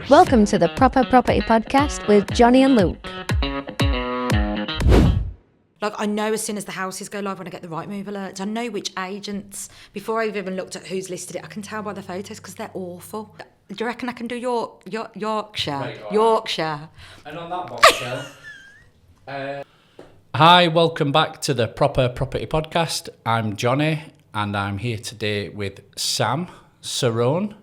Welcome to the Proper Property Podcast with Jonny and Luke. Like, I know as soon as the houses go live when I get the right move alerts, I know which agents, before I've even looked at who's listed it, I can tell by the photos because they're awful. Do you reckon I can do Yorkshire? Right, Yorkshire. And on that bombshell, hi, welcome back to the Proper Property Podcast. I'm Jonny, and I'm here today with Sam Cerrone.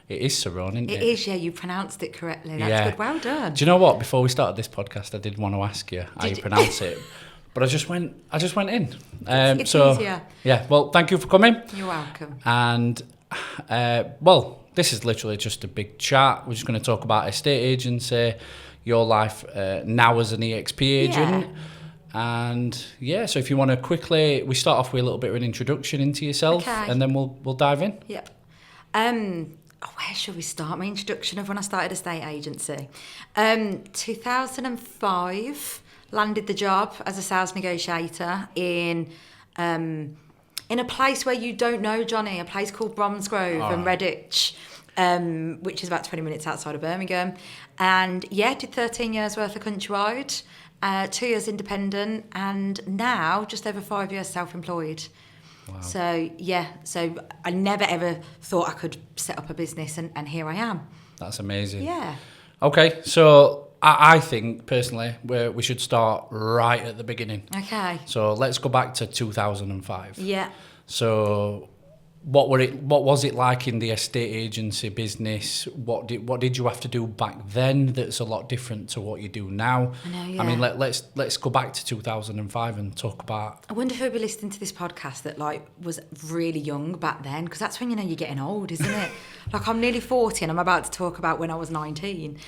It is Cerrone, isn't it? It is, yeah, you pronounced it correctly. That's good, well done. Do you know what? Before we started this podcast, I did want to ask you how you pronounce it, but I just went in. It's easier. Yeah, well, thank you for coming. You're welcome. And, well, this is literally just a big chat. We're just going to talk about estate agency, your life now as an EXP agent. Yeah. And yeah, so if you want to quickly, we start off with a little bit of an introduction into yourself, and then we'll dive in. Yep. Where should we start? My introduction of when I started estate agency. 2005, landed the job as a sales negotiator in a place where you don't know, Jonny, a place called Bromsgrove and Redditch, which is about 20 minutes outside of Birmingham. And yeah, did 13 years worth of countrywide, 2 years independent, and now just over 5 years self-employed. Wow. So yeah, so I never ever thought I could set up a business, and here I am. That's amazing. Yeah. Okay, so I think personally we should start right at the beginning. Okay. So let's go back to 2005. Yeah. So what was it like in the estate agency business? What did you have to do back then that's a lot different to what you do now? I know, yeah. I mean, let's go back to 2005 and talk about. I wonder who'll be listening to this podcast that was really young back then, because that's when you're getting old, isn't it? I'm nearly 40 and I'm about to talk about when I was 19.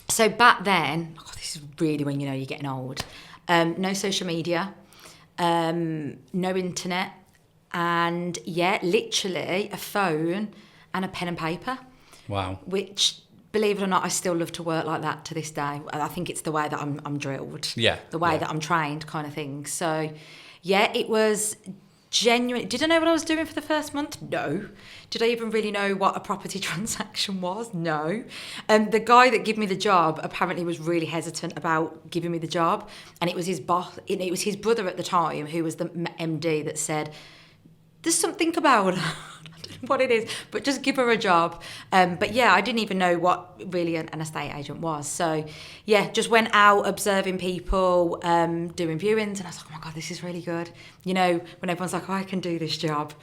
So back then, this is really when you're getting old. No social media, no internet. And yeah, literally a phone and a pen and paper. Wow. Which, believe it or not, I still love to work like that to this day. I think it's the way that I'm drilled. Yeah. The way that I'm trained, kind of thing. So yeah, it was genuine. Did I know what I was doing for the first month? No. Did I even really know what a property transaction was? No. The guy that gave me the job apparently was really hesitant about giving me the job, and it was his boss. It was his brother at the time who was the MD that said, "There's something about her." I don't know what it is, but just give her a job. But yeah, I didn't even know what really an estate agent was. So yeah, just went out observing people, doing viewings, and I was like, oh my God, this is really good. When everyone's like, oh, I can do this job.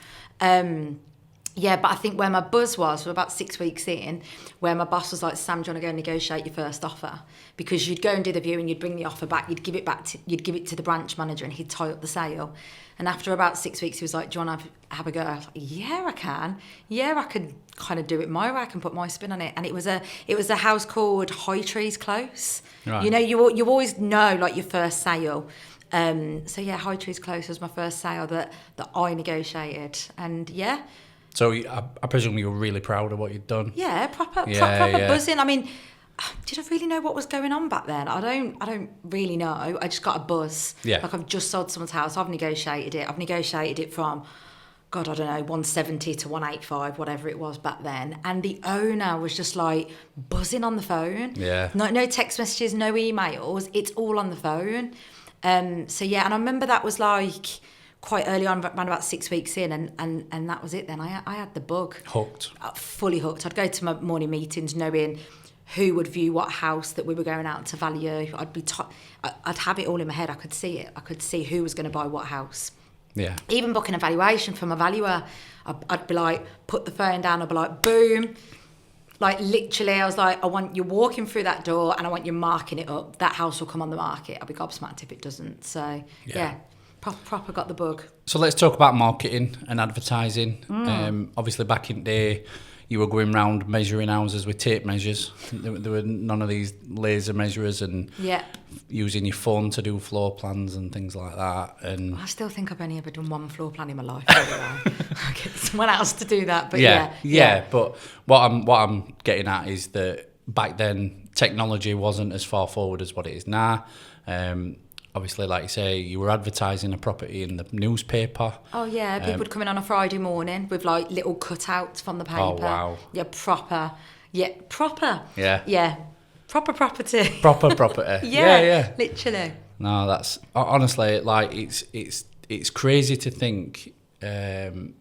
Yeah, but I think where my buzz was about 6 weeks in, where my boss was like, Sam, do you want to go and negotiate your first offer? Because you'd go and do the viewing, you'd bring the offer back, you'd give it to the branch manager, and he'd tie up the sale. And after about 6 weeks, he was like, do you want to have a go? I was like, yeah, I can. Yeah, I can kind of do it my way. I can put my spin on it. And it was a house called High Trees Close. Right. You always know your first sale. So yeah, High Trees Close was my first sale that I negotiated. And yeah. So I presume you were really proud of what you'd done. Yeah, proper buzzing. I mean, did I really know what was going on back then? I don't really know. I just got a buzz. Yeah. I've just sold someone's house. I've negotiated it. I've negotiated it from, God, I don't know, 170 to 185, whatever it was back then. And the owner was just buzzing on the phone. Yeah. No text messages, no emails. It's all on the phone. So yeah, and I remember that was quite early on, around about 6 weeks in, and that was it then. I had the bug. Hooked. Fully hooked. I'd go to my morning meetings knowing who would view what house that we were going out to value. I'd have it all in my head. I could see it. I could see who was going to buy what house. Yeah. Even booking a valuation from a valuer, I'd be like, put the phone down, I'd be like, boom. Literally, I was like, I want you walking through that door and I want you marking it up. That house will come on the market. I'll be gobsmacked if it doesn't. So, yeah. Proper got the bug. So let's talk about marketing and advertising. Obviously, back in the day, you were going around measuring houses with tape measures. There were none of these laser measurers and using your phone to do floor plans and things like that. And I still think I've only ever done one floor plan in my life. I get someone else to do that. But yeah. But what I'm getting at is that back then technology wasn't as far forward as what it is now. Obviously, like you say, you were advertising a property in the newspaper. Oh, yeah. People would come in on a Friday morning with, little cutouts from the paper. Oh, wow. Yeah, proper. Yeah, proper. Yeah. Yeah, proper property. Proper property. Yeah, literally. No, that's honestly, like, it's crazy to think. And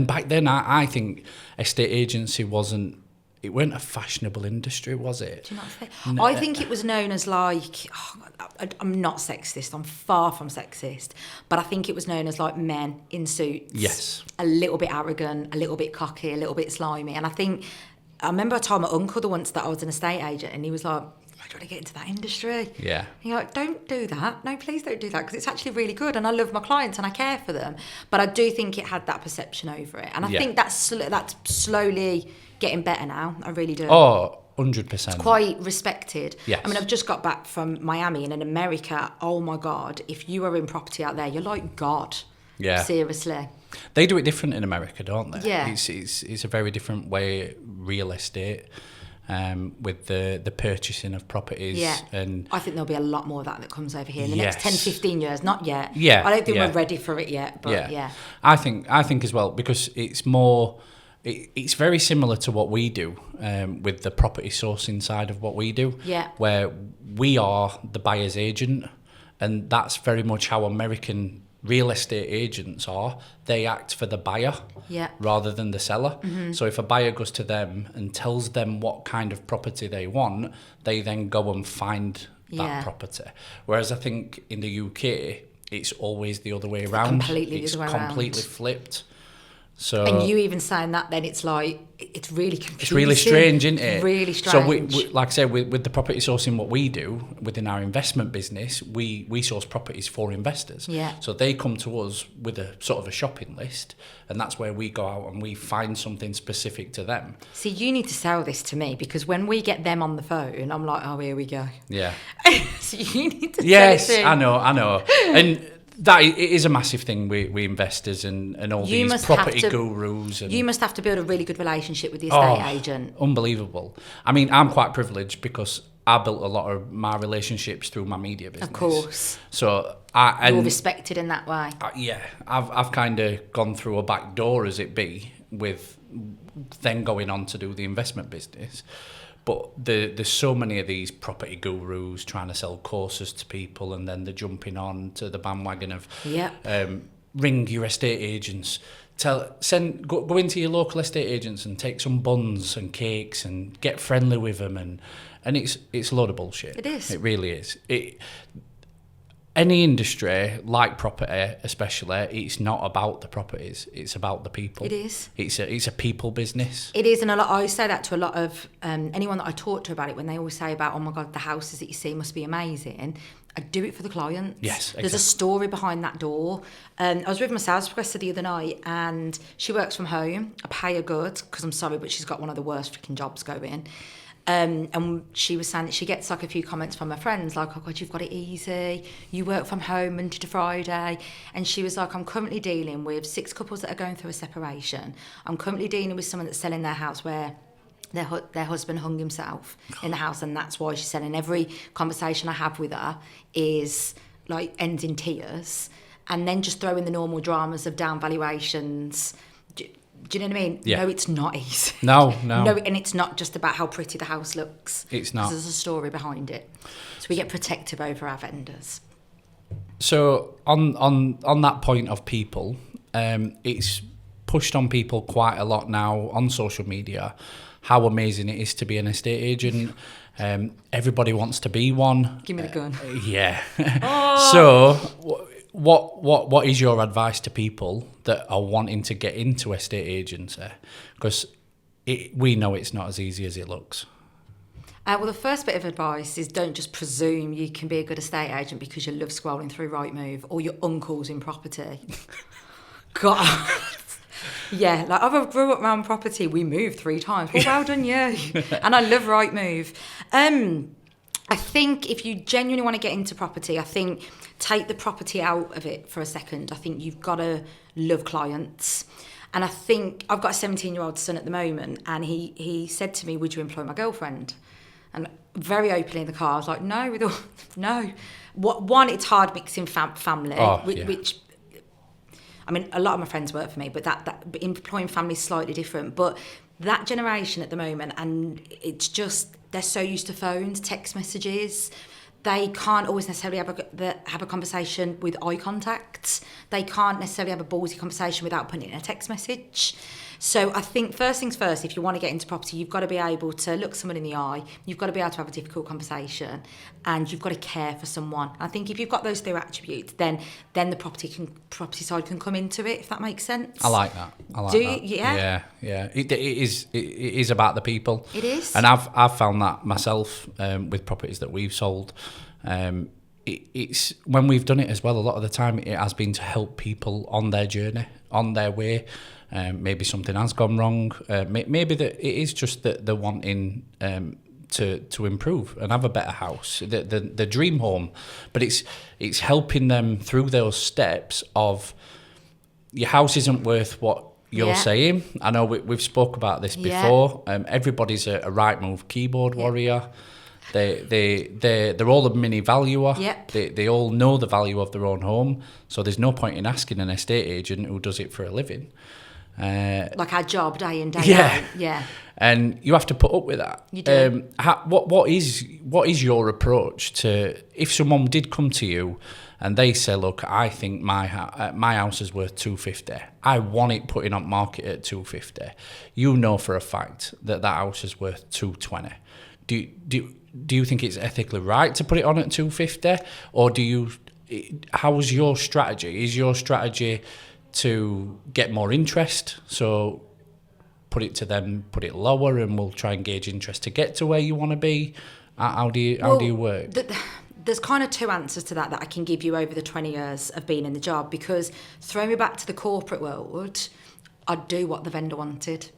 back then, I think estate agency it weren't a fashionable industry, was it? Do you not think? No. I think it was known as like, I'm not sexist, I'm far from sexist, but I think it was known as like men in suits. Yes. A little bit arrogant, a little bit cocky, a little bit slimy. And I remember I told my uncle the once that I was an estate agent, and he was like, I want to get into that industry. Yeah. And you're like, don't do that. No, please don't do that, because it's actually really good, and I love my clients and I care for them. But I do think it had that perception over it, and I think that's slowly getting better now. I really do. Oh, 100%. It's quite respected. Yes. I mean, I've just got back from Miami, and in America, oh my God, if you are in property out there, you're like God. Yeah. Seriously. They do it different in America, don't they? Yeah. It's a very different way, real estate, with the purchasing of properties. Yeah. And I think there'll be a lot more of that comes over here in the next 10, 15 years. Not yet. Yeah. I don't think we're ready for it yet, but yeah. I think as well, because it's more... It's very similar to what we do with the property sourcing side of what we do, where we are the buyer's agent, and that's very much how American real estate agents are. They act for the buyer rather than the seller. Mm-hmm. So if a buyer goes to them and tells them what kind of property they want, they then go and find that property. Whereas I think in the UK, it's always the other way around. It's completely flipped. So, and you even saying that, then it's like, it's really confusing. It's really strange, isn't it? Really strange. So, we like I said, with the property sourcing, what we do within our investment business, we source properties for investors. Yeah. So they come to us with a sort of a shopping list, and that's where we go out and we find something specific to them. See, you need to sell this to me, because when we get them on the phone, I'm like, oh, here we go. Yeah. So you need to sell yes, it to. I know. And it is a massive thing with investors and all these property gurus. And you must have to build a really good relationship with the estate agent. Unbelievable. I mean, I'm quite privileged because I built a lot of my relationships through my media business. Of course. So you're respected in that way. I've kind of gone through a back door, as it be, with then going on to do the investment business. But there's so many of these property gurus trying to sell courses to people, and then they're jumping on to the bandwagon of ring your estate agents, go into your local estate agents and take some buns and cakes and get friendly with them, and it's a load of bullshit. It is. It really is. Any industry, like property especially, it's not about the properties, it's about the people. It is. It's a people business. It is, and I say that to a lot of anyone that I talk to about it, when they always say about, oh my God, the houses that you see must be amazing. I do it for the clients. Yes, exactly. There's a story behind that door. I was with my sales progressor the other night, and she works from home. I pay her good, because I'm sorry, but she's got one of the worst freaking jobs going. And she was saying that she gets like a few comments from her friends, like, oh God, you've got it easy, you work from home Monday to Friday. And she was like, I'm currently dealing with 6 couples that are going through a separation. I'm currently dealing with someone that's selling their house where their husband hung himself in the house, and that's why she's selling. Every conversation I have with her is like ends in tears, and then just throw in the normal dramas of down valuations. Do you know what I mean? Yeah. No, it's not easy. No. And it's not just about how pretty the house looks. It's not. There's a story behind it. So we get protective over our vendors. So on that point of people, it's pushed on people quite a lot now on social media how amazing it is to be an estate agent. Everybody wants to be one. Give me the gun. Yeah. So what is your advice to people that are wanting to get into estate agency? Because we know it's not as easy as it looks. Well, the first bit of advice is, don't just presume you can be a good estate agent because you love scrolling through Rightmove or your uncle's in property. God. Yeah, like I grew up around property. We moved 3 times. Well done, you. And I love Rightmove. I think if you genuinely want to get into property, I think take the property out of it for a second. I think you've got to love clients. And I think I've got a 17-year-old son at the moment, and he said to me, would you employ my girlfriend? And very openly in the car, I was like, no. One, it's hard mixing family, which, I mean, a lot of my friends work for me, but that employing family is slightly different. But that generation at the moment, and it's just, they're so used to phones, text messages. They can't always necessarily have a conversation with eye contact. They can't necessarily have a ballsy conversation without putting it in a text message. So I think first things first, if you want to get into property, you've got to be able to look someone in the eye, you've got to be able to have a difficult conversation, and you've got to care for someone. I think if you've got those two attributes, then the property side can come into it, if that makes sense. I like that. Do you? Yeah. Yeah. It is about the people. It is. And I've found that myself with properties that we've sold. It's when we've done it as well, a lot of the time it has been to help people on their journey, on their way. Maybe something has gone wrong. Maybe that it is just that they're wanting to improve and have a better house, the dream home. But it's helping them through those steps of, your house isn't worth what you're saying. I know we've spoke about this before. Everybody's a right move keyboard warrior. They're all a mini valuer. Yep. They all know the value of their own home. So there's no point in asking an estate agent who does it for a living. Like our job, day in, day yeah. out. Yeah. And you have to put up with that. You do. What is your approach to, if someone did come to you and they say, look, I think my house is worth 250. I want it putting on market at 250. You know for a fact that house is worth 220. Do you think it's ethically right to put it on at 250, or how's your strategy? Is your strategy to get more interest, so put it to them, put it lower, and we'll try and gauge interest to get to where you want to be? How do you work? There's kind of two answers to that I can give you over the 20 years of being in the job, because throw me back to the corporate world, I'd do what the vendor wanted.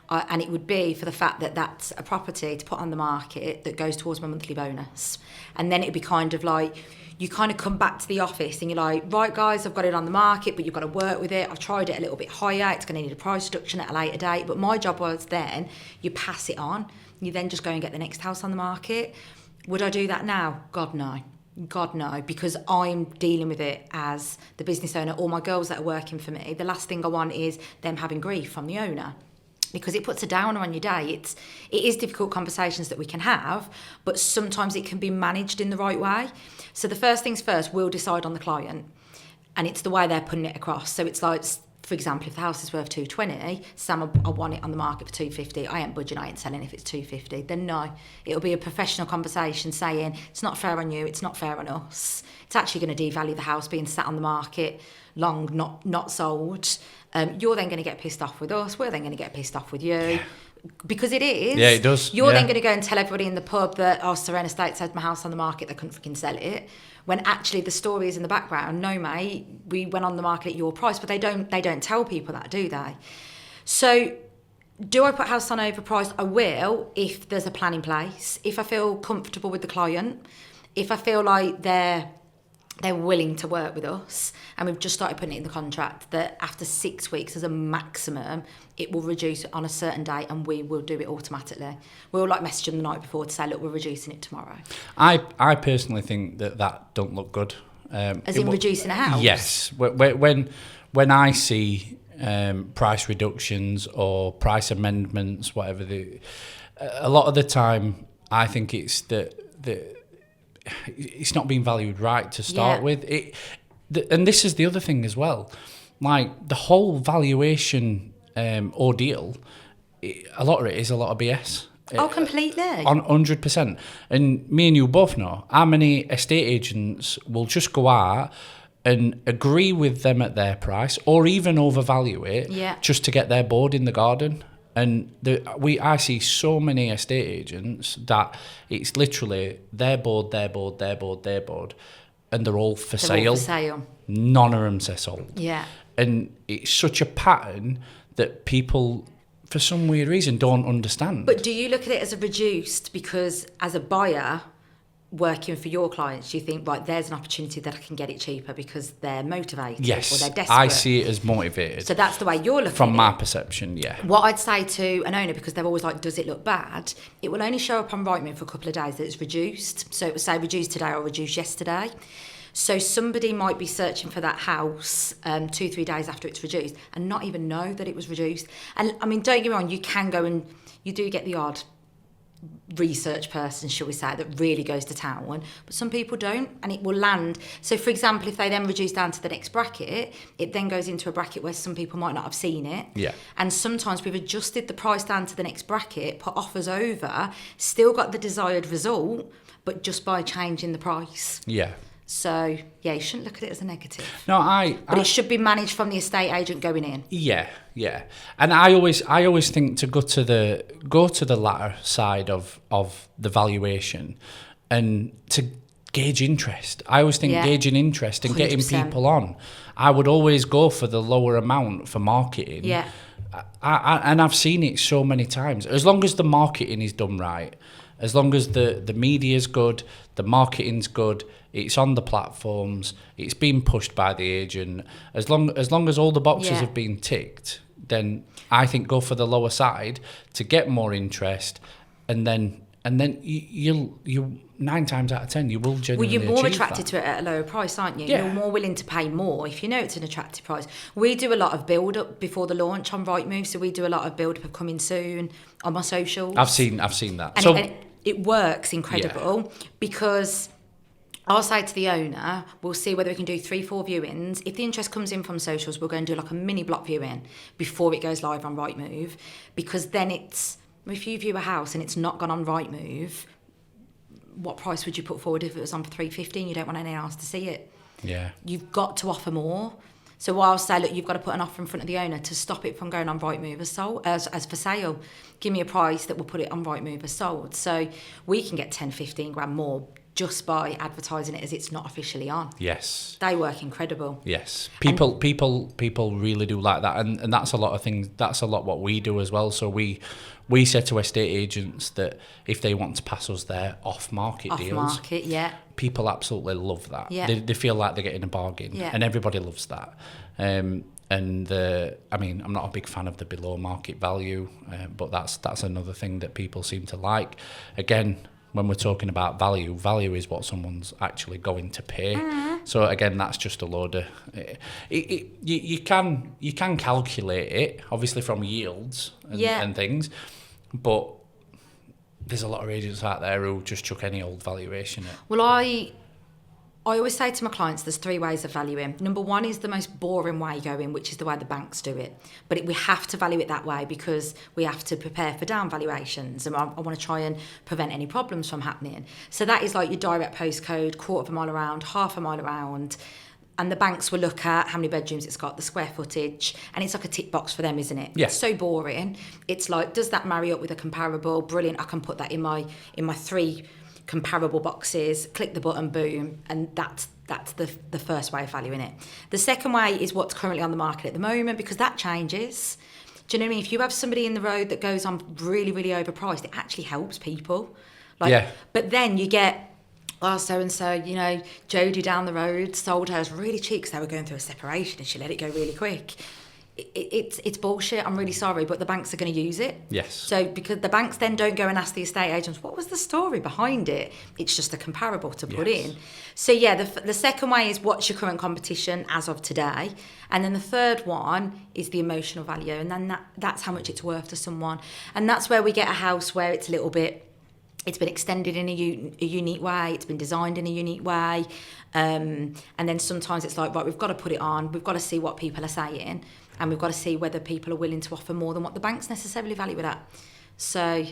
And it would be for the fact that that's a property to put on the market that goes towards my monthly bonus. And then it'd be kind of like, you kind of come back to the office and you're like, right guys, I've got it on the market, but you've got to work with it. I've tried it a little bit higher. It's going to need a price reduction at a later date. But my job was then, you pass it on. You then just go and get the next house on the market. Would I do that now? God, no. God, no, because I'm dealing with it as the business owner. All my girls that are working for me, the last thing I want is them having grief from the owner, because it puts a downer on your day. It is difficult conversations that we can have, but sometimes it can be managed in the right way. So the first things first, we'll decide on the client, and it's the way they're putting it across. So it's like, for example, if the house is worth 220, Sam, I want it on the market for 250. I ain't budging, I ain't selling if it's 250. Then no, it'll be a professional conversation saying, it's not fair on you, it's not fair on us. It's actually going to devalue the house being sat on the market long, not sold. You're then going to get pissed off with us. We're then going to get pissed off with you. Yeah. Because it is. Yeah, it does. You're then going to go and tell everybody in the pub that, Cerrone Estates had my house on the market, they couldn't freaking sell it. When actually the story is in the background, no mate, we went on the market at your price, but they don't tell people that, do they? So do I put house on overpriced? I will, if there's a plan in place, if I feel comfortable with the client, if I feel like they're willing to work with us, and we've just started putting it in the contract that after 6 weeks as a maximum, it will reduce on a certain date, and we will do it automatically. We'll message them the night before to say, look, we're reducing it tomorrow. I personally think that don't look good. As in reducing a house? Yes. When I see price reductions or price amendments, whatever, a lot of the time I think it's that it's not being valued right to start with. And this is the other thing as well. Like the whole valuation ordeal, a lot of it is a lot of BS. Oh, completely. On 100%. And me and you both know how many estate agents will just go out and agree with them at their price or even overvalue it just to get their board in the garden. And I see so many estate agents that it's literally their board, and they're all for sale. All for sale. None of them say sold. Yeah. And it's such a pattern that people, for some weird reason, don't understand. But do you look at it as a reduced because as a buyer working for your clients, you think, right, there's an opportunity that I can get it cheaper because they're motivated or they're desperate? I see it as motivated. So that's the way you're looking from at it. my perception, yeah. What I'd say to an owner, because they're always like, does it look bad? It will only show up on Rightmove for a couple of days that it's reduced. So it will say reduced today or reduced yesterday. So somebody might be searching for that house 2-3 days after it's reduced and not even know that it was reduced. And I mean, don't get me wrong, you can go and you do get the odd research person, shall we say, that really goes to town, but some people don't, and it will land. So for example, if they then reduce down to the next bracket, it then goes into a bracket where some people might not have seen it. Yeah. And sometimes we've adjusted the price down to the next bracket, put offers over, still got the desired result, but just by changing the price. Yeah. So yeah, you shouldn't look at it as a negative. No, but it should be managed from the estate agent going in. Yeah, yeah. And I always think to go to the latter side of the valuation and to gauge interest. I always think gauging interest and 100%. Getting people on. I would always go for the lower amount for marketing. Yeah. And I've seen it so many times. As long as the marketing is done right, as long as the media's good, the marketing's good, it's on the platforms, it's being pushed by the agent, as long as all the boxes have been ticked, then I think go for the lower side to get more interest, and then you 9 times out of 10 you will genuinely you're more achieve attracted that. to it at a lower price, aren't you? Yeah. You're more willing to pay more if you know it's an attractive price. We do a lot of build up before the launch on Rightmove, so we do a lot of build up of coming soon on my socials. I've seen that. And so it works incredible because I'll say to the owner, we'll see whether we can do 3-4 viewings. If the interest comes in from socials, we'll go and do like a mini block viewing before it goes live on Rightmove, because then it's, if you view a house and it's not gone on Rightmove, what price would you put forward if it was on for 350 and you don't want anyone else to see it? Yeah. You've got to offer more. So I'll say, look, you've got to put an offer in front of the owner to stop it from going on Rightmove as for sale. Give me a price that will put it on Rightmove as sold. So we can get 10-15 grand more just by advertising it as it's not officially on. Yes. They work incredible. Yes. People really do like that, and that's a lot of things. That's a lot what we do as well. So we say to estate agents that if they want to pass us their off-market deals. Off-market, yeah. People absolutely love that. Yeah. They feel like they're getting a bargain, and everybody loves that. I mean, I'm not a big fan of the below market value, but that's another thing that people seem to like. Again, when we're talking about value is what someone's actually going to pay. Mm-hmm. So again, that's just a load of. You can calculate it obviously from yields and things, but there's a lot of agents out there who just chuck any old valuation at. Well, I always say to my clients, there's 3 ways of valuing. Number 1 is the most boring way going, which is the way the banks do it. But we have to value it that way because we have to prepare for down valuations, and I want to try and prevent any problems from happening. So that is like your direct postcode, 1/4 mile around, 1/2 mile around, and the banks will look at how many bedrooms it's got, the square footage, and it's like a tick box for them, isn't it? Yeah. It's so boring. It's like, does that marry up with a comparable? Brilliant, I can put that in my 3 comparable boxes, click the button, boom, and that's the first way of valuing it. The second way is what's currently on the market at the moment, because that changes. Do you know what I mean? If you have somebody in the road that goes on really, really overpriced, it actually helps people. But then you get, so-and-so, Jodie down the road sold hers really cheap because they were going through a separation and she let it go really quick. It's bullshit, I'm really sorry, but the banks are going to use it. Yes. So because the banks then don't go and ask the estate agents, what was the story behind it? It's just a comparable to put in. So yeah, the second way is what's your current competition as of today. And then the third one is the emotional value. And then that's how much it's worth to someone. And that's where we get a house where it's a little bit, it's been extended in a unique way, it's been designed in a unique way. And then sometimes it's like, right, we've got to put it on, we've got to see what people are saying, and we've got to see whether people are willing to offer more than what the banks necessarily value it at. So,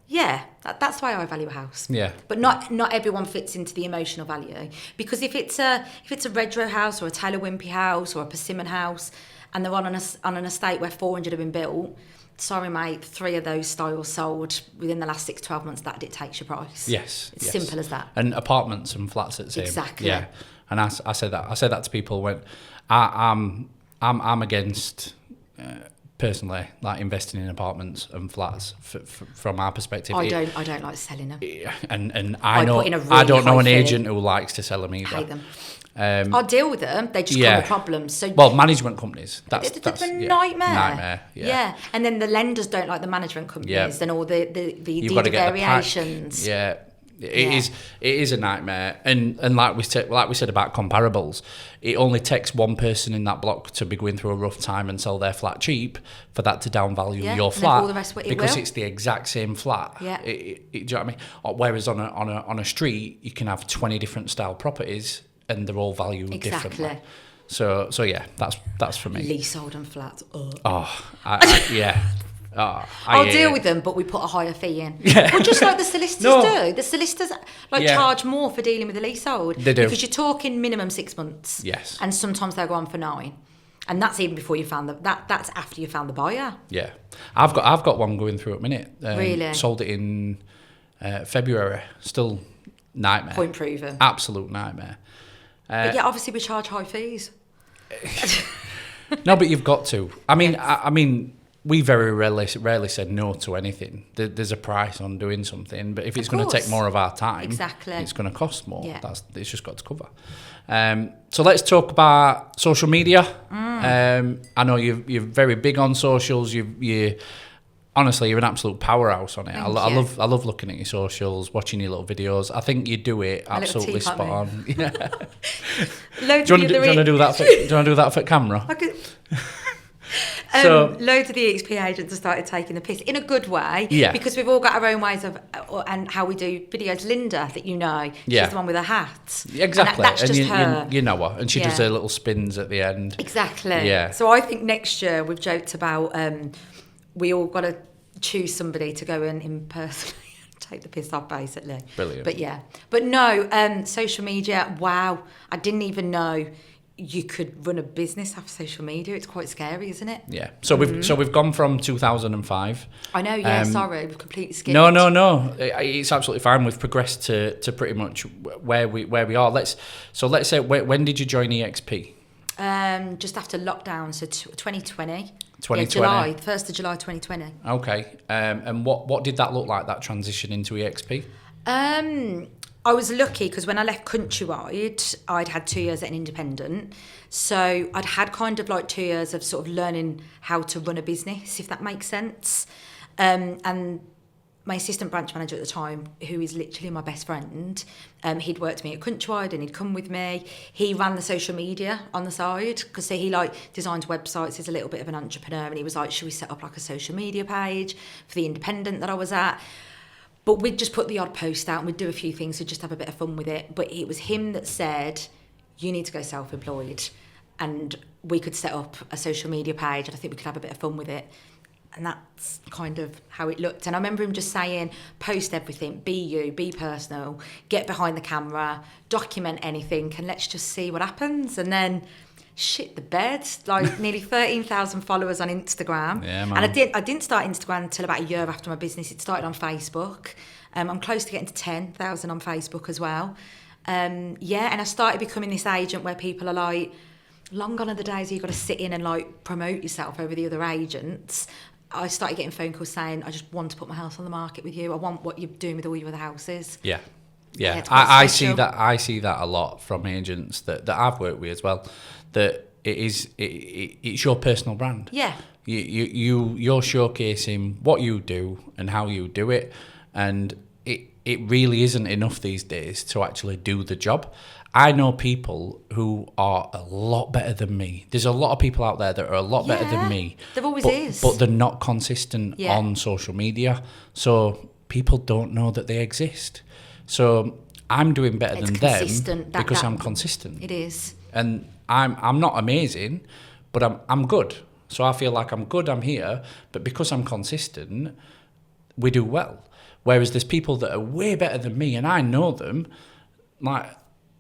yeah, that's why I value a house. Yeah. But not everyone fits into the emotional value, because if it's a Redrow house or a Taylor Wimpey house or a Persimmon house, and they're on an estate where 400 have been built, sorry mate, 3 of those styles sold within the last 6-12 months, that dictates your price. Yes. It's simple as that. And apartments and flats at the same. Exactly. Yeah. And I say that to people when I'm against personally like investing in apartments and flats from our perspective. I don't like selling them. And I know put in a really I don't know high an fee. agent who likes to sell them either. I hate them. I'll deal with them. They just come with problems. So management companies. That's a nightmare. Nightmare. Yeah. And then the lenders don't like the management companies and all the You've deed got to get variations. The pack. It is a nightmare, and like we said about comparables, it only takes one person in that block to be going through a rough time and sell their flat cheap for that to downvalue your flat, all the rest because it's the exact same flat. Yeah. Do you know what I mean? Whereas on a street, you can have 20 different style properties and they're all valued differently. So yeah, that's for me. Leasehold and flats. I'll deal with them, but we put a higher fee in. Yeah. Well, just like the solicitors do. The solicitors charge more for dealing with the leasehold. They do. Because you're talking minimum 6 months. Yes. And sometimes they'll go on for 9. And that's even before you found that's after you found the buyer. Yeah. I've got one going through at minute. Really? Sold it in February. Still nightmare. Point proven. Absolute nightmare. But yeah, obviously we charge high fees. No, but you've got to. I mean, yes. We very rarely said no to anything. There's a price on doing something, but if it's going to take more of our time, it's going to cost more. Yeah. It's just got to cover. So let's talk about social media. I know you're very big on socials. Honestly, you're an absolute powerhouse on it. I love looking at your socials, watching your little videos. I think you do it absolutely spot on. Yeah. Do you want to do that for camera? Loads of the EXP agents have started taking the piss in a good way, because we've all got our own ways of and how we do videos. Linda, that she's the one with her hat. Exactly, and that's just her. You know her, and she does her little spins at the end. Exactly. Yeah. So I think next year we've joked about we all got to choose somebody to go and impersonate. Take the piss off, basically. Brilliant. But no, social media. Wow, I didn't even know you could run a business off social media. It's quite scary, isn't it? Yeah. So we've gone from 2005. I know. Yeah. Sorry, we've completely skipped. No. It's absolutely fine. We've progressed to pretty much where we are. Let's say when did you join EXP? Just after lockdown, so 2020. 2020. July, 1st of July 2020. Okay. And what did that look like, that transition into EXP? I was lucky because when I left Countrywide, I'd had 2 years at an independent. So I'd had kind of like 2 years of sort of learning how to run a business, if that makes sense. And my assistant branch manager at the time, who is literally my best friend, he'd worked with me at Countrywide and he'd come with me. He ran the social media on the side because he designs websites. He's a little bit of an entrepreneur, and he was like, should we set up like a social media page for the independent that I was at? But we'd just put the odd post out and we'd do a few things to just have a bit of fun with it. But it was him that said, you need to go self-employed. And we could set up a social media page and I think we could have a bit of fun with it. And that's kind of how it looked. And I remember him just saying, post everything, be you, be personal, get behind the camera, document anything, and let's just see what happens. And then shit the bed, like nearly 13,000 followers on Instagram. Yeah, man. And I didn't start Instagram until about a year after my business. It started on Facebook. I'm close to getting to 10,000 on Facebook as well. And I started becoming this agent where people are like, long gone are the days you've got to sit in and like promote yourself over the other agents. I started getting phone calls saying, I just want to put my house on the market with you. I want what you're doing with all your other houses. Yeah. I see that a lot from agents that I've worked with as well. That it's your personal brand. Yeah. You're showcasing what you do and how you do it, and it really isn't enough these days to actually do the job. I know people who are a lot better than me. There's a lot of people out there that are a lot better than me. There always is. But they're not consistent on social media. So people don't know that they exist. So I'm doing better than them because I'm consistent. It is. And I'm not amazing, but I'm good. So I feel like I'm good, I'm here. But because I'm consistent, we do well. Whereas there's people that are way better than me and I know them, like...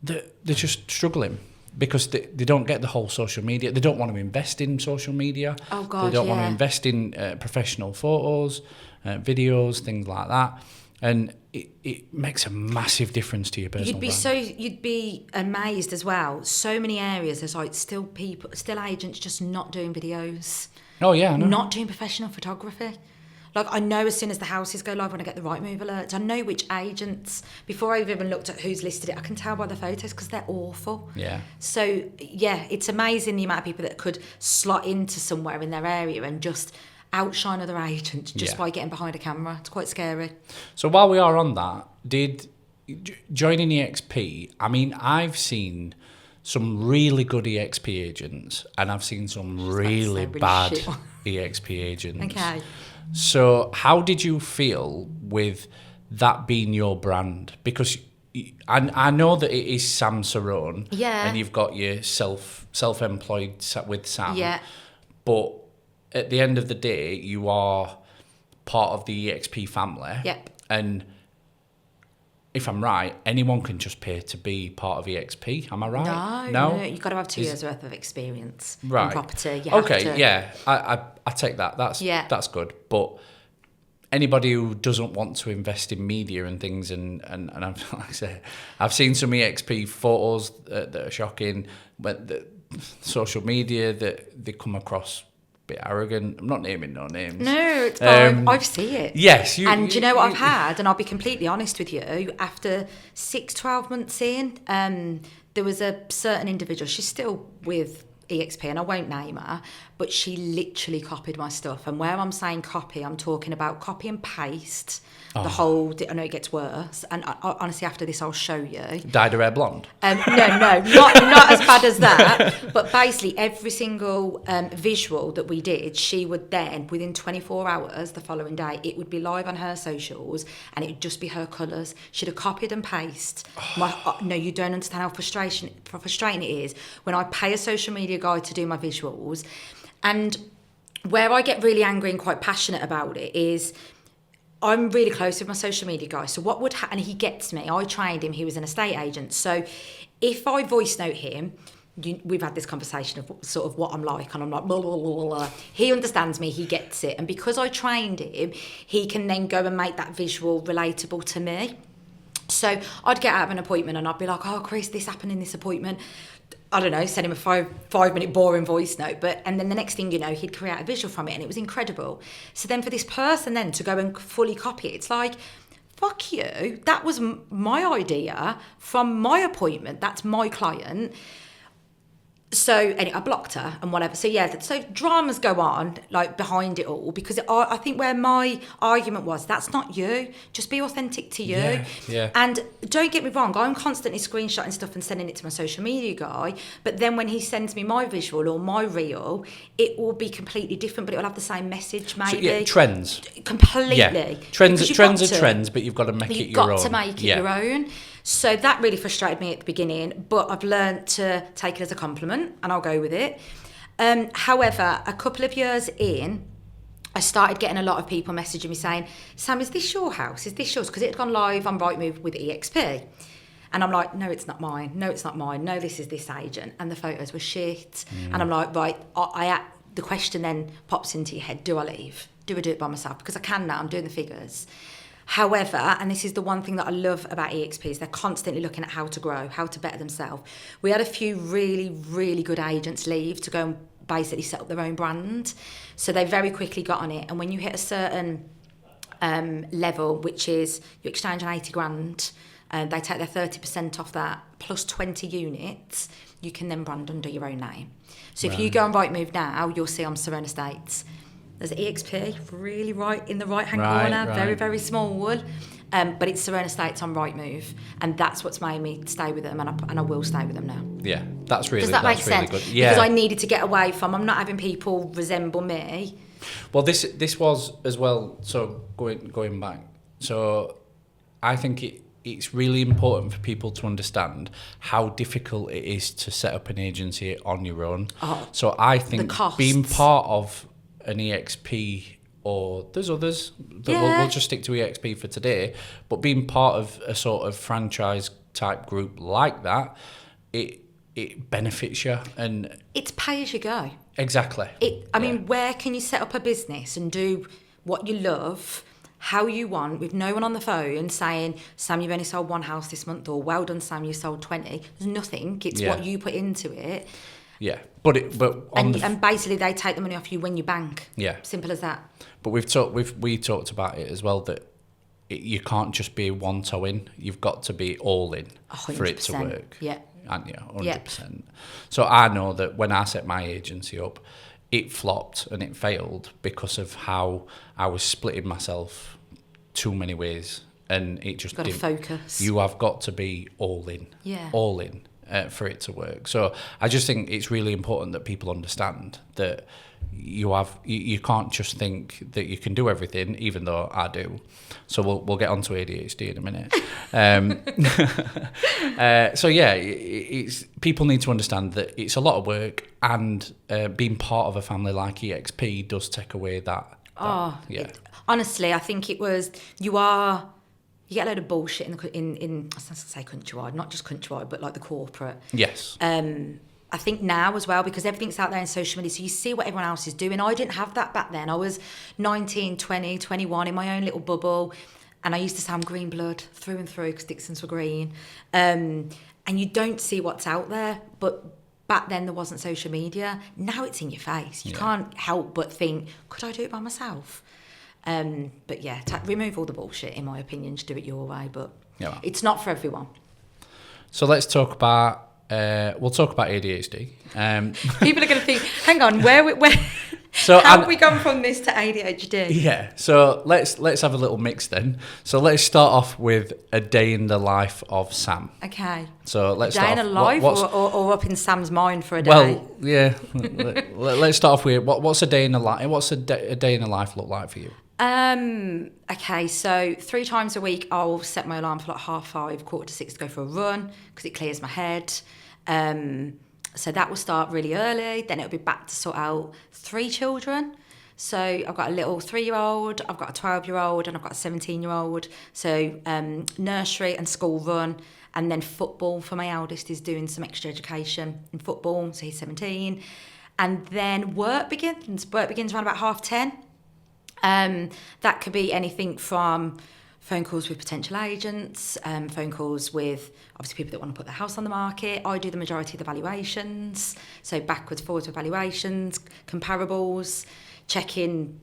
They're just struggling because they don't get the whole social media. They don't want to invest in social media. Oh, God, They don't want to invest in professional photos, videos, things like that. And it makes a massive difference to your personal brand. You'd be amazed as well. So many areas, there's like still agents just not doing videos. Oh, yeah, I know. Not doing professional photography. Like, I know as soon as the houses go live when I get the right move alerts, I know which agents, before I've even looked at who's listed it, I can tell by the photos because they're awful. Yeah. So, it's amazing the amount of people that could slot into somewhere in their area and just outshine other agents just by getting behind a camera. It's quite scary. So while we are on that, joining EXP, I mean, I've seen some really good EXP agents, and I've seen some really bad EXP agents. Okay. So how did you feel with that being your brand? Because I know that it is Sam Cerrone, and you've got your self-employed with Sam. Yeah. But at the end of the day, you are part of the EXP family. Yep. And if I'm right, anyone can just pay to be part of EXP. Am I right? No. You've got to have 2 years worth of experience in property. You have to. Yeah. I take that. That's good. But anybody who doesn't want to invest in media and things, and I've, like I say, I've seen some EXP photos that are shocking, but the social media that they come across bit arrogant. I'm not naming no names. No, it's fine. I've seen it. Yes. Do you know what I've had? And I'll be completely honest with you. After 12 months in, there was a certain individual. She's still with EXP, and I won't name her, but she literally copied my stuff. And where I'm saying copy, I'm talking about copy and paste. The whole, I know it gets worse, and honestly, after this, I'll show you. Dyed her hair blonde? No, not as bad as that. But basically, every single visual that we did, she would then, within 24 hours, the following day, it would be live on her socials, and it would just be her colours. She'd have copied and pasted. No, you don't understand how frustrating it is when I pay a social media guy to do my visuals, and where I get really angry and quite passionate about it is, I'm really close with my social media guy. So what would happen, and he gets me, I trained him, he was an estate agent. So if I voice note him, we've had this conversation of sort of what I'm like, and I'm like, blah, blah, blah, blah. He understands me, he gets it. And because I trained him, he can then go and make that visual relatable to me. So I'd get out of an appointment and I'd be like, oh, Chris, this happened in this appointment. I don't know, send him a five-minute boring voice note. And then the next thing you know, he'd create a visual from it, and it was incredible. So then for this person then to go and fully copy it, it's like, fuck you. That was my idea from my appointment. That's my client. So anyway, I blocked her and whatever. So yeah, so dramas go on like behind it all, because I think where my argument was, that's not you. Just be authentic to you. Yeah. And don't get me wrong, I'm constantly screenshotting stuff and sending it to my social media guy. But then when he sends me my visual or my reel, it will be completely different, but it will have the same message maybe. So, yeah, trends. Completely. Yeah. Trends are trends, but you've got to make it your own. You've got to make it your own. So that really frustrated me at the beginning, but I've learned to take it as a compliment, and I'll go with it. However, a couple of years in, I started getting a lot of people messaging me saying, Sam, is this your house? Is this yours? Because it had gone live on Rightmove with EXP. And I'm like, no, it's not mine. No, it's not mine. No, this is this agent. And the photos were shit. And I'm like, right, the question then pops into your head, do I leave? Do I do it by myself? Because I can now, I'm doing the figures. However, and this is the one thing that I love about EXP, is they're constantly looking at how to grow, how to better themselves. We had a few really, really good agents leave to go and basically set up their own brand. So they very quickly got on it. And when you hit a certain level, which is you exchange on 80 grand, they take their 30% off that, plus 20 units, you can then brand under your own name. So if you go on Rightmove now, you'll see on Cerrone Estates, there's EXP really right in the right-hand corner, very, very small, but it's Cerrone Estates on Rightmove, and that's what's made me stay with them, and I will stay with them now. Yeah, that's really, does that make sense? Really good. Yeah. Because I needed to get away from, I'm not having people resemble me. Well, this was as well, so going back, so I think it's really important for people to understand how difficult it is to set up an agency on your own. So I think being part of an EXP, or there's others, but we'll just stick to EXP for today, but being part of a sort of franchise type group like that, it benefits you, and it's pay as you go. Exactly. I mean, where can you set up a business and do what you love, how you want, with no one on the phone saying, Sam, you've only sold one house this month, or well done, Sam, you sold 20. There's nothing. It's what you put into it. Yeah, and basically they take the money off you when you bank. Yeah, simple as that. But we talked about it as well, that you can't just be one toe in. You've got to be all in 100%. For it to work. Yeah, and 100%. So I know that when I set my agency up, it flopped and it failed because of how I was splitting myself too many ways. and it just got to focus. You have got to be all in, for it to work. So I just think it's really important that people understand that you can't just think that you can do everything, even though I do. So we'll get onto ADHD in a minute. So yeah, it's people need to understand that it's a lot of work, and being part of a family like EXP does take away that. Honestly, I think it was you get a load of bullshit in I was going to say countrywide, not just countrywide, but like the corporate. Yes. I think now as well, because everything's out there in social media, so you see what everyone else is doing. I didn't have that back then. I was 19, 20, 21 in my own little bubble, and I used to say I'm green blood through and through because Dixon's were green. And you don't see what's out there, but back then there wasn't social media. Now it's in your face. You can't help but think, could I do it by myself? But yeah, remove all the bullshit, in my opinion. Just do it your way, but it's not for everyone. So let's talk about. We'll talk about ADHD. People are going to think, hang on, where so how have we gone from this to ADHD? Yeah, so let's have a little mix then. So let's start off with a day in the life of Sam. Okay. So let's start off. Day in a life or up in Sam's mind for a day? Well, yeah. Let's start off with what's a day in the life? What's a day in the life look like for you? Okay, so 3 times a week I'll set my alarm for like 5:30, 5:45 to go for a run because it clears my head. So that will start really early. Then it'll be back to sort out 3 children. So I've got a little 3-year-old, I've got a 12-year-old, and I've got a 17-year-old. So nursery and school run, and then football for my eldest is doing some extra education in football. So he's 17, and then work begins. Work begins around about 10:30. That could be anything from phone calls with potential agents, phone calls with obviously people that want to put their house on the market. I do the majority of the valuations, so backwards, forwards with valuations, comparables, checking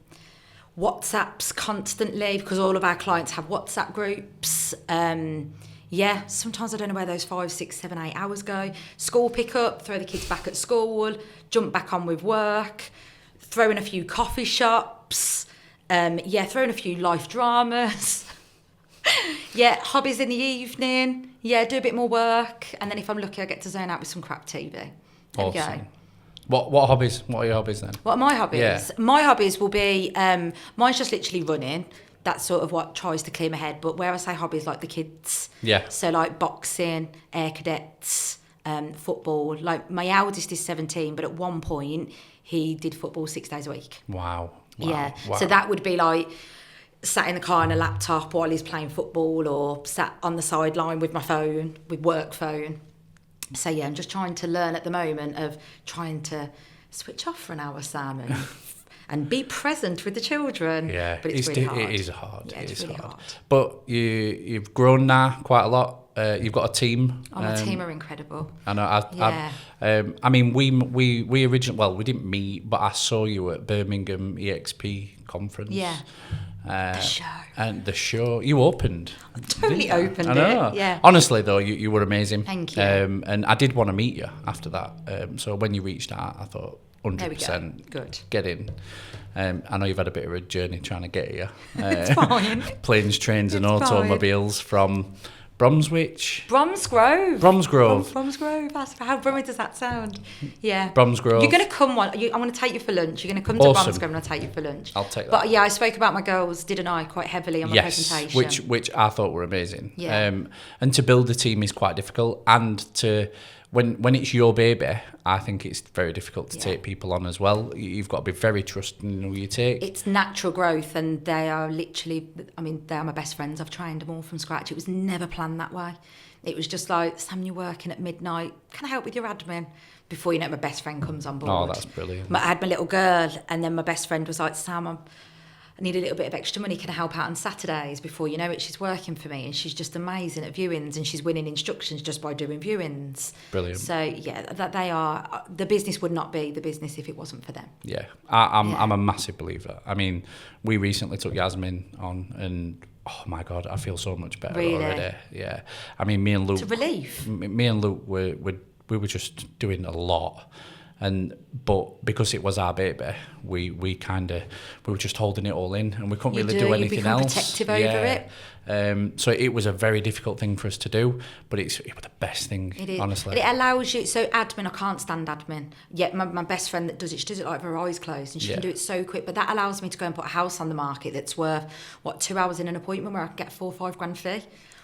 WhatsApps constantly because all of our clients have WhatsApp groups. Sometimes I don't know where those 5, 6, 7, 8 hours go. School pick up, throw the kids back at school, jump back on with work, throw in a few coffee shops. Throw in a few life dramas. Hobbies in the evening. Do a bit more work. And then if I'm lucky, I get to zone out with some crap TV. There we go. What hobbies? What are your hobbies then? What are my hobbies? Yeah. My hobbies will be, mine's just literally running. That's sort of what tries to clear my head. But where I say hobbies, like the kids. Yeah. So like boxing, air cadets, football. Like my eldest is 17, but at one point he did football 6 days a week. Wow. Wow. So that would be like sat in the car on a laptop while he's playing football, or sat on the sideline with my phone, with work phone. So I'm just trying to learn at the moment of trying to switch off for an hour, Sam, and be present with the children. Yeah, but it's really hard. It is hard. Yeah, it's really hard. But you've grown now quite a lot. You've got a team. My team are incredible. I know. I mean, we originally, we didn't meet, but I saw you at Birmingham EXP conference. Yeah. The show. And the show. You opened. I totally opened I know. it. Yeah. Honestly, though, you were amazing. Thank you. And I did want to meet you after that. So when you reached out, I thought 100% Good. Get in. I know you've had a bit of a journey trying to get here. It's fine. Planes, trains and automobiles from Bromsgrove. How Brummy does that sound? Yeah. Bromsgrove. You're going to come I want to take you for lunch. You're going to come to Bromsgrove and I'll take you for lunch. I'll take that. But I spoke about my girls, didn't I, quite heavily on my presentation. Which I thought were amazing. Yeah. And to build a team is quite difficult, and to when it's your baby, I think it's very difficult to take people on as well. You've got to be very trusting in who you take. It's natural growth, and they are literally, they are my best friends. I've trained them all from scratch. It was never planned that way. It was just like, Sam, you're working at midnight. Can I help with your admin? Before you know it, my best friend comes on board. Oh, that's brilliant. I had my little girl, and then my best friend was like, Sam, I need a little bit of extra money. Can I help out on Saturdays? Before you know it, she's working for me, and she's just amazing at viewings, and she's winning instructions just by doing viewings. Brilliant. So that they are, the business would not be the business if it wasn't for them. Yeah, I'm a massive believer. I mean, we recently took Yasmin on, and oh my God, I feel so much better already. Yeah, I mean, me and Luke. It's a relief. Me and Luke we were just doing a lot. But because it was our baby, we were just holding it all in, and we couldn't really do anything else. You become protective over it. So it was a very difficult thing for us to do, but it was the best thing, it is. honestly. It allows you, so admin, I can't stand admin. Yet my best friend that does it, she does it like with her eyes closed, and she can do it so quick. But that allows me to go and put a house on the market that's worth, 2 hours in an appointment where I can get a 4 or 5 grand fee?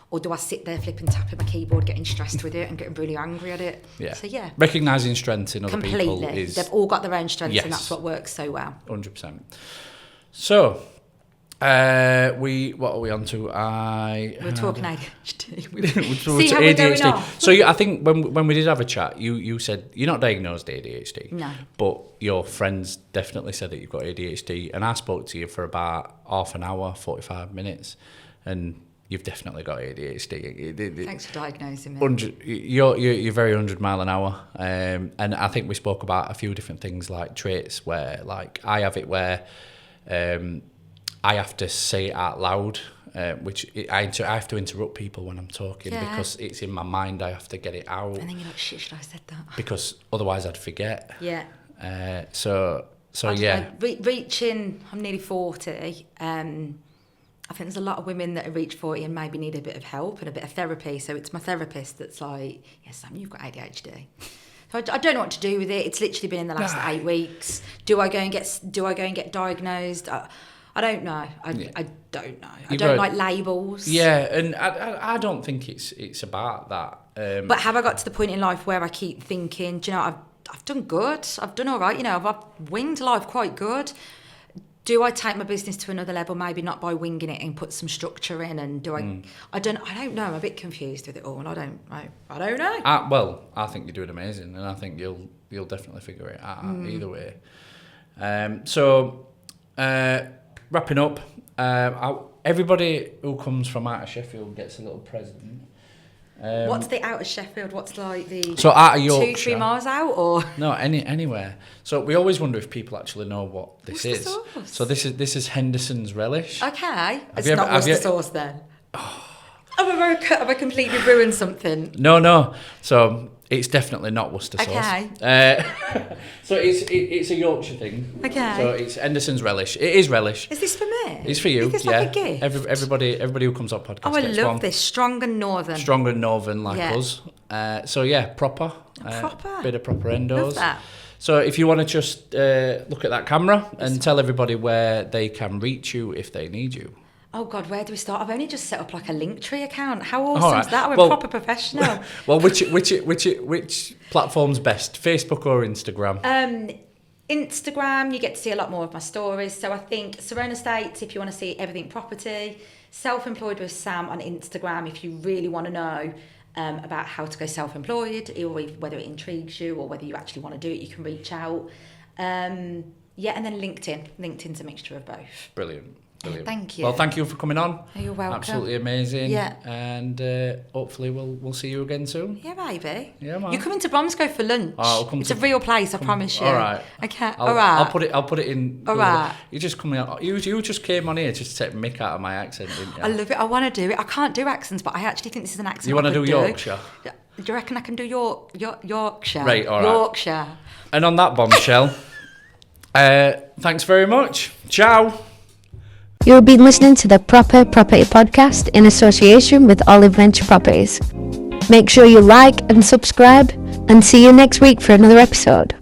Or do I sit there flipping, tapping my keyboard, getting stressed with it and getting really angry at it? Yeah. So, yeah. Recognising strengths in other people is... They've all got their own strengths, and that's what works so well. 100%. So, what are we on to? We're talking ADHD. See how we're going off. So, I think when we did have a chat, you said you're not diagnosed ADHD. No. But your friends definitely said that you've got ADHD. And I spoke to you for about half an hour, 45 minutes. And... you've definitely got ADHD. Thanks for diagnosing me. You're very 100 mile an hour. And I think we spoke about a few different things like traits where, like, I have it where I have to say it out loud, I have to interrupt people when I'm talking because it's in my mind. I have to get it out. And then you're like, shit, should I have said that? Because otherwise I'd forget. Yeah. Reaching, I'm nearly 40. I think there's a lot of women that have reached 40 and maybe need a bit of help and a bit of therapy. So it's my therapist that's like, yes, Sam, you've got ADHD. So I don't know what to do with it. It's literally been in the last 8 weeks. Do I go and get diagnosed? I don't know. I don't know. I don't like labels. Yeah, and I don't think it's about that. But have I got to the point in life where I keep thinking, do you know, I've done good. I've done all right. You know, I've winged life quite good. Do I take my business to another level? Maybe not by winging it and put some structure in. And do I? I don't know. I'm a bit confused with it all. I don't know. Well, I think you're doing amazing, and I think you'll definitely figure it out either way. Wrapping up, everybody who comes from out of Sheffield gets a little present. What's the out of Sheffield? What's like the out of Yorkshire, 2-3 miles out, or no, anywhere. So we always wonder if people actually know what this is. The sauce? So this is Henderson's relish. Okay, it's not Worcester sauce then. Have I completely ruined something? No. So it's definitely not Worcester sauce. Okay. So it's a Yorkshire thing. Okay. So it's Henderson's relish. It is relish. Is this for me? It's for you. Is this like a gift? Everybody who comes up podcast. Oh, I gets love one. this. Strong and northern. Strong and northern like us. Proper. Proper. Bit of proper endos. Love that. So if you want to just look at that camera and tell everybody where they can reach you if they need you. Oh God, where do we start? I've only just set up like a Linktree account. How awesome is that? I'm a proper professional. Well, which platform's best, Facebook or Instagram? Instagram, you get to see a lot more of my stories. So I think Cerrone Estates, if you want to see everything property. Self-employed with Sam on Instagram, if you really want to know about how to go self-employed, whether it intrigues you or whether you actually want to do it, you can reach out. And then LinkedIn. LinkedIn's a mixture of both. Brilliant. Thank you. Well, thank you for coming on. You're welcome. Absolutely amazing. Yeah. And hopefully we'll see you again soon. Yeah, maybe. Yeah, man. You're coming to Bromsgrove for lunch. It's a real place, I promise you. All right. Okay. All right. I'll put it in. All right. You just come out. You just came on here just to take mick out of my accent, didn't you? I love it. I want to do it. I can't do accents, but I actually think this is an accent. You want to do Yorkshire? Do you reckon I can do Yorkshire? Right. All right. Yorkshire. And on that bombshell, thanks very much. Ciao. You've been listening to the Proper Property Podcast in association with Olive Venture Properties. Make sure you like and subscribe, and see you next week for another episode.